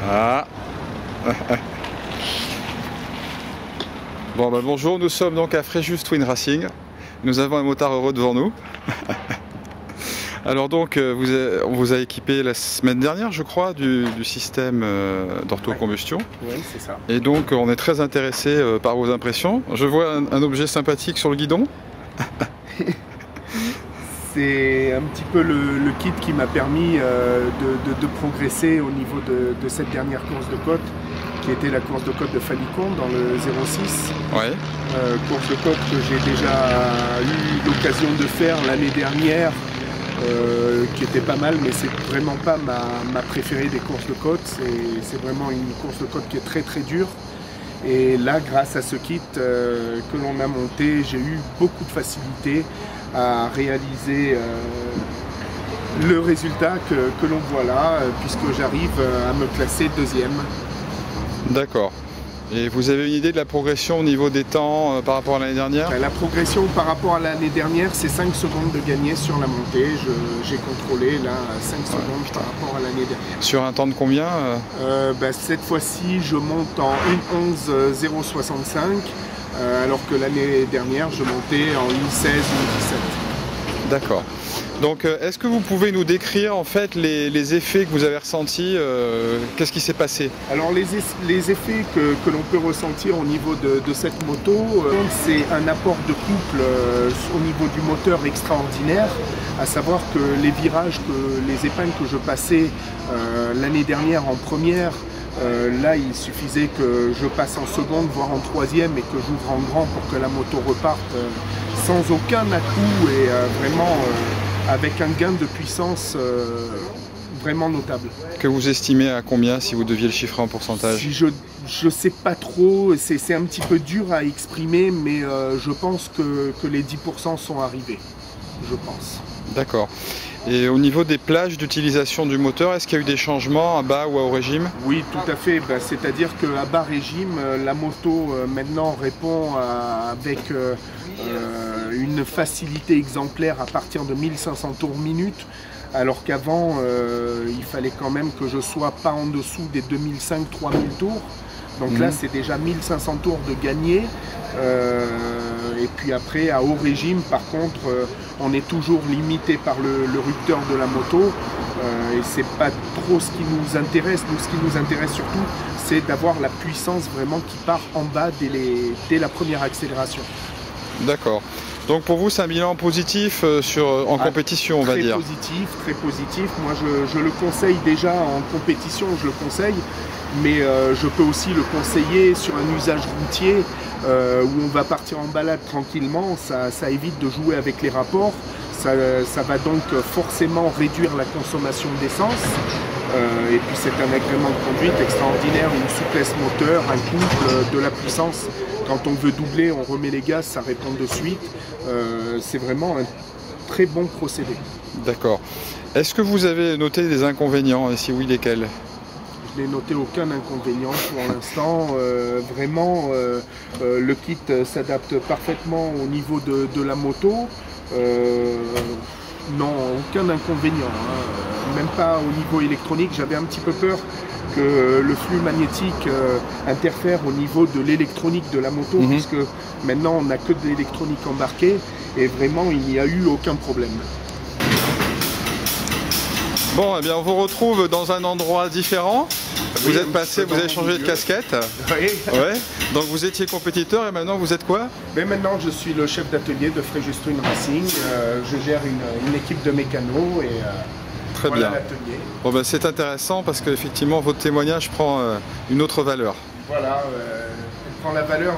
Ah. Bon bah bonjour, nous sommes donc à Fréjus Twin Racing. Nous avons un motard heureux devant nous. Alors donc on vous a équipé la semaine dernière je crois du système d'orthocombustion. Oui, c'est ça. Et donc on est très intéressé par vos impressions. Je vois un objet sympathique sur le guidon. C'est un petit peu le kit qui m'a permis de progresser au niveau de cette dernière course de côte, qui était la course de côte de Falicon dans le 06. Ouais. Course de côte que j'ai déjà eu l'occasion de faire l'année dernière, qui était pas mal, mais c'est vraiment pas ma préférée des courses de côte. C'est vraiment une course de côte qui est très très dure. Et là, grâce à ce kit que l'on a monté, j'ai eu beaucoup de facilité à réaliser le résultat que l'on voit là, puisque j'arrive à me classer deuxième. D'accord. Et vous avez une idée de la progression au niveau des temps par rapport à l'année dernière? La progression par rapport à l'année dernière, c'est 5 secondes de gagné sur la montée. J'ai contrôlé là 5 secondes par rapport à l'année dernière. Sur un temps de combien Cette fois-ci, je monte en 1:11:065, alors que l'année dernière, je montais en 1:16:17. D'accord. Donc est-ce que vous pouvez nous décrire en fait les effets que vous avez ressentis? Qu'est-ce qui s'est passé? Alors les effets que l'on peut ressentir au niveau de cette moto, c'est un apport de couple au niveau du moteur extraordinaire, à savoir que les virages, les épingles que je passais l'année dernière en première, là il suffisait que je passe en seconde voire en troisième et que j'ouvre en grand pour que la moto reparte sans aucun à-coup et vraiment avec un gain de puissance vraiment notable. Que vous estimez à combien si vous deviez le chiffrer en pourcentage? Si je sais pas trop, c'est un petit peu dur à exprimer, mais je pense que les 10% sont arrivés, je pense. D'accord. Et au niveau des plages d'utilisation du moteur, est-ce qu'il y a eu des changements à bas ou à haut régime? Oui, tout à fait. C'est-à-dire qu'à bas régime, la moto maintenant répond avec une facilité exemplaire à partir de 1500 tours minute, alors qu'avant, il fallait quand même que je sois pas en dessous des 2500-3000 tours. Donc là, c'est déjà 1500 tours de gagné. Et puis après, à haut régime, par contre, on est toujours limité par le rupteur de la moto. Et c'est pas trop ce qui nous intéresse. Nous, ce qui nous intéresse surtout, c'est d'avoir la puissance vraiment qui part en bas dès la première accélération. D'accord. Donc pour vous, c'est un bilan positif en compétition, on va dire. Très positif. Moi, je le conseille déjà en compétition, je le conseille. Mais je peux aussi le conseiller sur un usage routier où on va partir en balade tranquillement. Ça évite de jouer avec les rapports. Ça va donc forcément réduire la consommation d'essence. Et puis c'est un agrément de conduite extraordinaire, une souplesse moteur, un couple, de la puissance. Quand on veut doubler, on remet les gaz, ça répond de suite. C'est vraiment un très bon procédé. D'accord. Est-ce que vous avez noté des inconvénients et si oui, lesquels? Je n'ai noté aucun inconvénient pour l'instant. Vraiment, le kit s'adapte parfaitement au niveau de la moto. Non, aucun inconvénient. Même pas au niveau électronique. J'avais un petit peu peur que le flux magnétique interfère au niveau de l'électronique de la moto, puisque maintenant on n'a que de l'électronique embarquée. Et vraiment, il n'y a eu aucun problème. Bon, eh bien, on vous retrouve dans un endroit différent. Vous êtes passé, vous avez changé de casquette. Oui. Ouais. Donc vous étiez compétiteur et maintenant vous êtes quoi? Mais maintenant, je suis le chef d'atelier de Fréjus Twin Racing. Je gère une équipe de mécanos et très voilà bien. l'atelier. Bon, ben, c'est intéressant parce qu'effectivement votre témoignage prend une autre valeur. Voilà, elle prend la valeur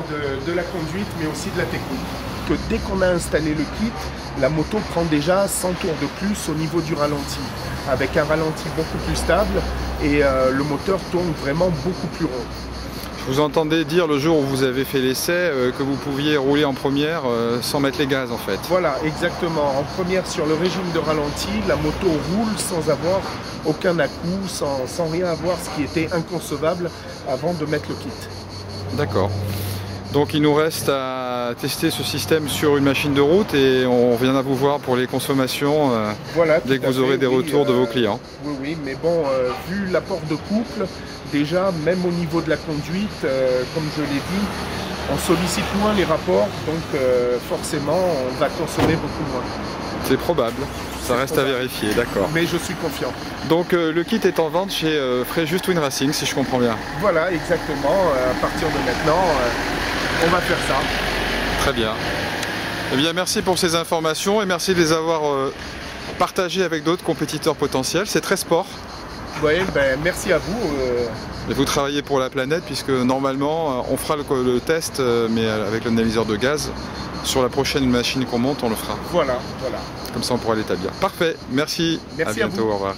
de la conduite mais aussi de la technique. Que dès qu'on a installé le kit, la moto prend déjà 100 tours de plus au niveau du ralenti, avec un ralenti beaucoup plus stable et le moteur tourne vraiment beaucoup plus rond. Je vous entendais dire le jour où vous avez fait l'essai que vous pouviez rouler en première sans mettre les gaz en fait. Voilà, exactement. En première sur le régime de ralenti, la moto roule sans avoir aucun à-coup, sans rien avoir, ce qui était inconcevable avant de mettre le kit. D'accord. Donc il nous reste à à tester ce système sur une machine de route et on reviendra vous voir pour les consommations voilà, dès que vous aurez des retours de vos clients. Oui, mais bon, vu l'apport de couple, déjà, même au niveau de la conduite, comme je l'ai dit, on sollicite moins les rapports, donc forcément, on va consommer beaucoup moins. C'est probable, ça reste à vérifier, d'accord. Mais je suis confiant. Donc le kit est en vente chez Fréjus Twin Racing, si je comprends bien. Voilà, exactement. À partir de maintenant, on va faire ça. Très bien. Eh bien, merci pour ces informations et merci de les avoir partagées avec d'autres compétiteurs potentiels. C'est très sport. Oui, ben, merci à vous. Et vous travaillez pour la planète puisque normalement on fera le test mais avec l'analyseur de gaz. Sur la prochaine machine qu'on monte, on le fera. Voilà, voilà. Comme ça on pourra l'établir. Parfait, merci. Merci à bientôt, à vous. Au revoir.